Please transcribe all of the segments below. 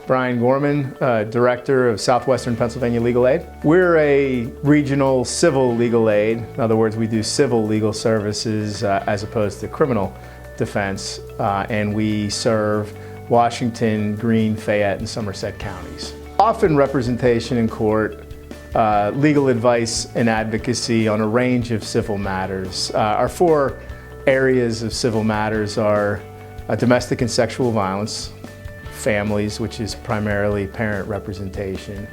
Brian Gorman, Director of Southwestern Pennsylvania Legal Aid. We're a regional civil legal aid. In other words, we do civil legal services as opposed to criminal defense, and we serve Washington, Greene, Fayette, and Somerset counties. Often representation in court, legal advice and advocacy on a range of civil matters. Our four areas of civil matters are domestic and sexual violence, families, which is primarily parent representation,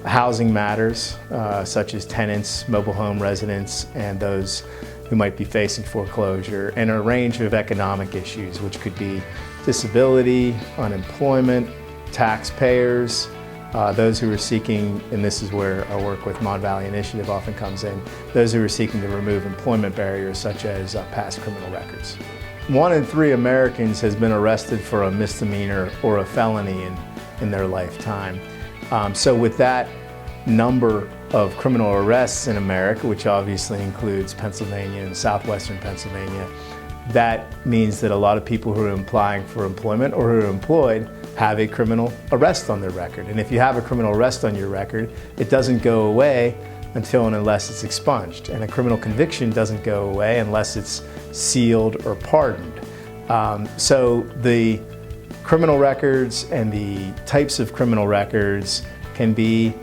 housing matters, such as tenants, mobile home residents, and those who might be facing foreclosure, and a range of economic issues, which could be disability, unemployment, taxpayers, those who are seeking, and this is where our work with Mon Valley Initiative often comes in, those who are seeking to remove employment barriers such as past criminal records. 1 in 3 Americans has been arrested for a misdemeanor or a felony in their lifetime. So with that number of criminal arrests in America, which obviously includes Pennsylvania and Southwestern Pennsylvania, that means that a lot of people who are applying for employment or who are employed have a criminal arrest on their record. And if you have a criminal arrest on your record, it doesn't go away until and unless it's expunged. And a criminal conviction doesn't go away unless it's sealed or pardoned. So the criminal records and the types of criminal records can be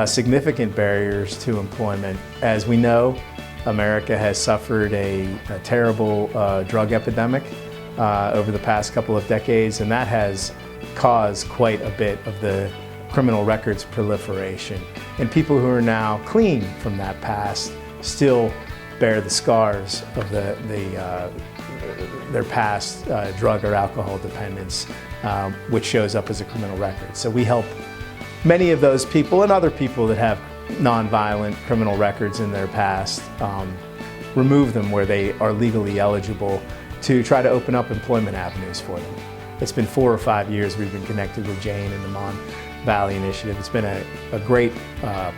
significant barriers to employment. As we know, America has suffered a terrible drug epidemic over the past couple of decades, and that has caused quite a bit of the criminal records proliferation. And people who are now clean from that past still bear the scars of their past drug or alcohol dependence, which shows up as a criminal record. So we help many of those people and other people that have nonviolent criminal records in their past, remove them where they are legally eligible to try to open up employment avenues for them. It's been 4 or 5 years we've been connected with Jane and the Mon Valley Initiative. It's been a great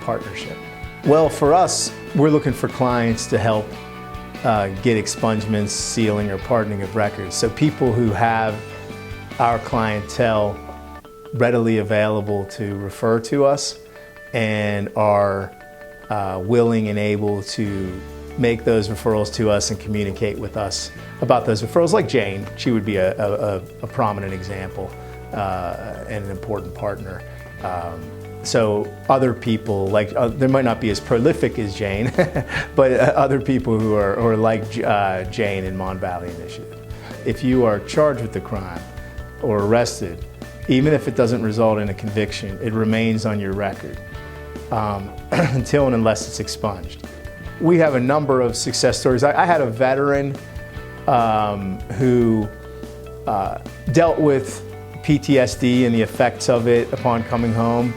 partnership. Well, for us, we're looking for clients to help get expungements, sealing, or pardoning of records. So people who have our clientele readily available to refer to us and are willing and able to make those referrals to us and communicate with us about those referrals, like Jane. She would be a prominent example and an important partner. So other people, like they might not be as prolific as Jane, but other people who are like Jane in Mon Valley Initiative. If you are charged with the crime or arrested, even if it doesn't result in a conviction, it remains on your record until and unless it's expunged. We have a number of success stories. I had a veteran who dealt with PTSD and the effects of it upon coming home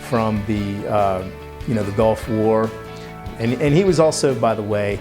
from the Gulf War, and he was also, by the way,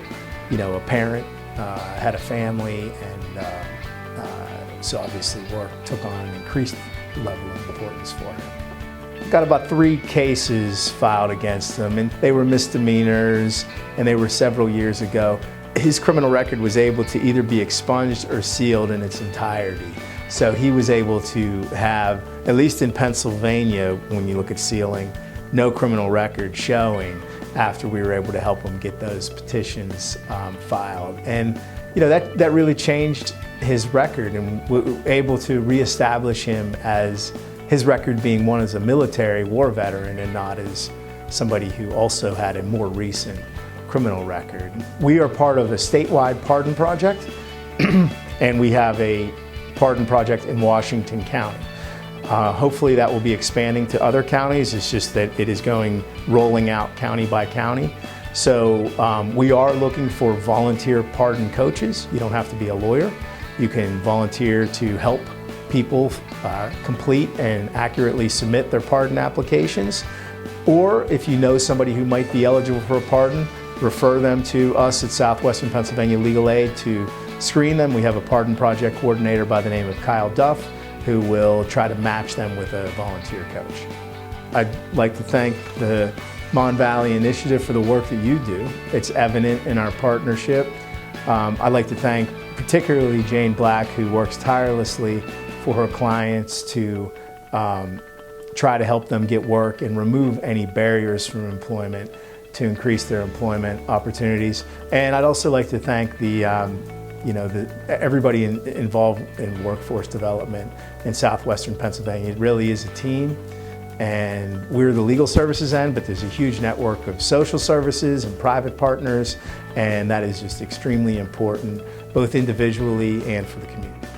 a parent, had a family, and so obviously work took on an increased level of importance for him. Got about 3 cases filed against him, and they were misdemeanors, and they were several years ago. His criminal record was able to either be expunged or sealed in its entirety. So he was able to have, at least in Pennsylvania, when you look at sealing, no criminal record showing after we were able to help him get those petitions filed. And that really changed his record, and we were able to reestablish him as his record being one as a military war veteran and not as somebody who also had a more recent criminal record. We are part of a statewide pardon project, and we have a pardon project in Washington County. Hopefully that will be expanding to other counties. It's just that it is rolling out county by county. So we are looking for volunteer pardon coaches. You don't have to be a lawyer. You can volunteer to help people complete and accurately submit their pardon applications. Or if you know somebody who might be eligible for a pardon, refer them to us at Southwestern Pennsylvania Legal Aid to screen them. We have a pardon project coordinator by the name of Kyle Duff who will try to match them with a volunteer coach. I'd like to thank the Mon Valley Initiative for the work that you do. It's evident in our partnership. I'd like to thank particularly Jane Black, who works tirelessly for her clients to try to help them get work and remove any barriers from employment to increase their employment opportunities. And I'd also like to thank everybody involved in workforce development in Southwestern Pennsylvania. It really is a team, and we're the legal services end, but there's a huge network of social services and private partners, and that is just extremely important, both individually and for the community.